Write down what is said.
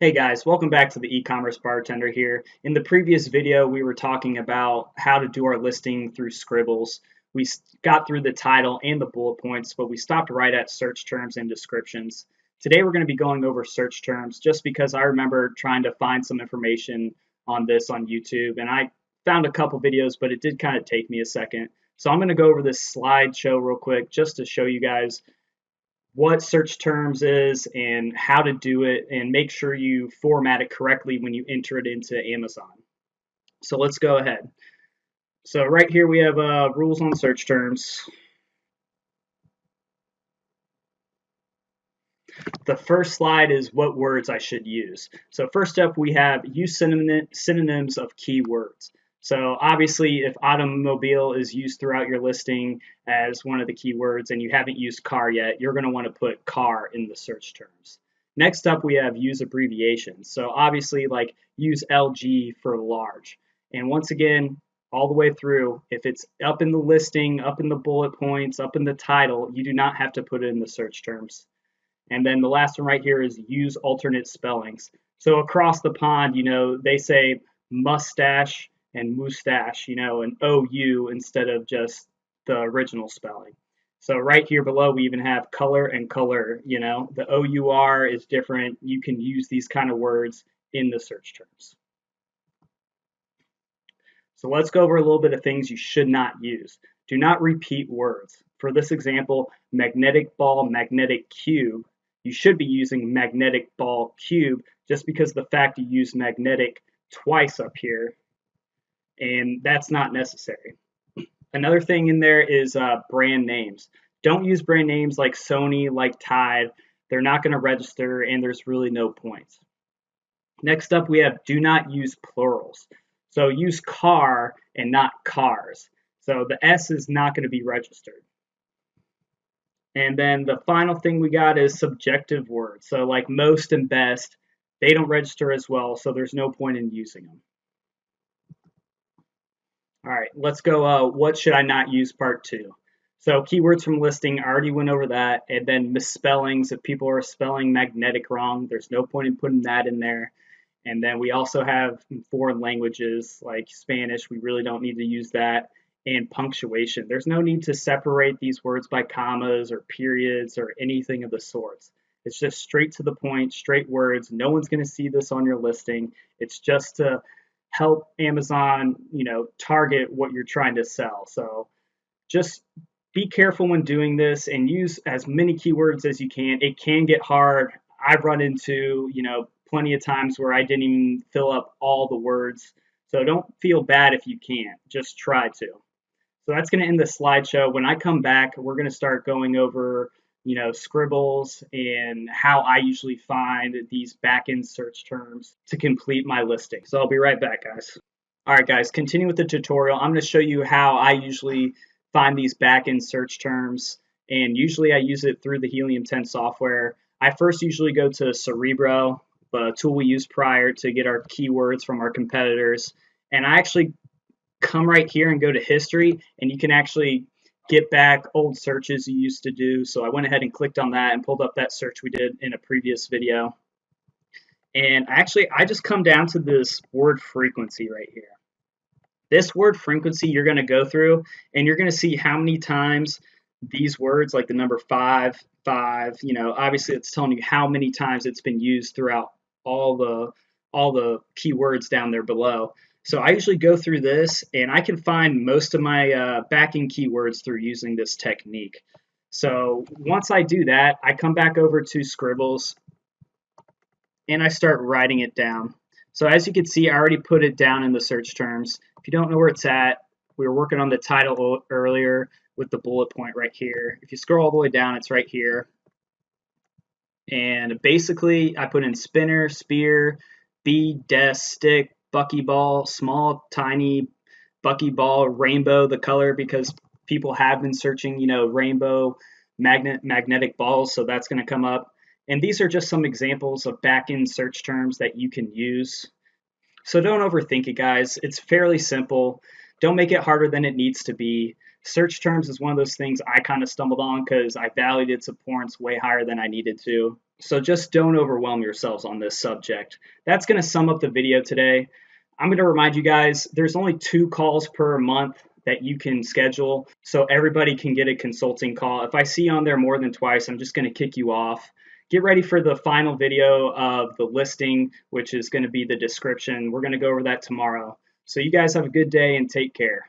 Hey guys, welcome back to the e-commerce bartender here. In the previous video, we were talking about how to do our listing through Scribbles. We got through the title and the bullet points, but we stopped right at search terms and descriptions. Today we're going to be going over search terms just because I remember trying to find some information on this on YouTube, and I found a couple videos, but it did kind of take me a second. So I'm going to go over this slideshow real quick just to show you guys what search terms is and how to do it, and make sure you format it correctly when you enter it into Amazon. So let's go ahead. So right here we have rules on search terms. The first slide is what words I should use. So first up we have use synonyms of keywords. So obviously if automobile is used throughout your listing as one of the keywords and you haven't used car yet, you're going to want to put car in the search terms. Next up we have use abbreviations. So obviously like use LG for large. And once again, all the way through, if it's up in the listing, up in the bullet points, up in the title, you do not have to put it in the search terms. And then the last one right here is use alternate spellings. So across the pond, they say mustache and moustache, an OU instead of just the original spelling. So right here below, we even have color and color, the OUR is different. You can use these kind of words in the search terms. So let's go over a little bit of things you should not use. Do not repeat words. For this example, magnetic ball, magnetic cube, you should be using magnetic ball cube just because of the fact you use magnetic twice up here, and that's not necessary. Another thing in there is brand names. Don't use brand names like Sony, like Tide. They're not going to register, and there's really no point. Next up, we have do not use plurals. So use car and not cars. So the S is not going to be registered. And then the final thing we got is subjective words. So like most and best, they don't register as well, so there's no point in using them. All right, let's go. What should I not use part 2? So keywords from listing, I already went over that. And then misspellings, if people are spelling magnetic wrong, there's no point in putting that in there. And then we also have foreign languages like Spanish. We really don't need to use that. And punctuation. There's no need to separate these words by commas or periods or anything of the sorts. It's just straight to the point, straight words. No one's going to see this on your listing. It's just to help Amazon, target what you're trying to sell. So just be careful when doing this and use as many keywords as you can. It can get hard. I've run into, plenty of times where I didn't even fill up all the words. So don't feel bad if you can't. Just try to. So that's going to end the slideshow. When I come back, we're going to start going over, Scribbles and how I usually find these back-end search terms to complete my listing. So I'll be right back, guys. All right, guys, continue with the tutorial. I'm going to show you how I usually find these back-end search terms, and usually I use it through the Helium 10 software. I first usually go to Cerebro, the tool we used prior to get our keywords from our competitors, and I actually come right here and go to history, and you can actually get back old searches you used to do. So I went ahead and clicked on that and pulled up that search we did in a previous video. And I just come down to this word frequency right here. This word frequency you're going to go through, and you're going to see how many times these words, like the number 5, obviously it's telling you how many times it's been used throughout all the keywords down there below. So I usually go through this, and I can find most of my backing keywords through using this technique. So once I do that, I come back over to Scribbles, and I start writing it down. So as you can see, I already put it down in the search terms. If you don't know where it's at, we were working on the title earlier with the bullet point right here. If you scroll all the way down, it's right here. And basically, I put in spinner, spear, bead, desk, stick, buckyball, small, tiny, buckyball, rainbow, the color, because people have been searching, rainbow magnetic balls, so that's going to come up. And these are just some examples of back-end search terms that you can use. So don't overthink it, guys. It's fairly simple. Don't make it harder than it needs to be. Search terms is one of those things I kind of stumbled on because I valued its importance way higher than I needed to. So just don't overwhelm yourselves on this subject. That's going to sum up the video today. I'm going to remind you guys there's only 2 calls per month that you can schedule, so everybody can get a consulting call. If I see you on there more than twice, I'm just going to kick you off. Get ready for the final video of the listing, which is going to be the description. We're going to go over that tomorrow. So you guys have a good day and take care.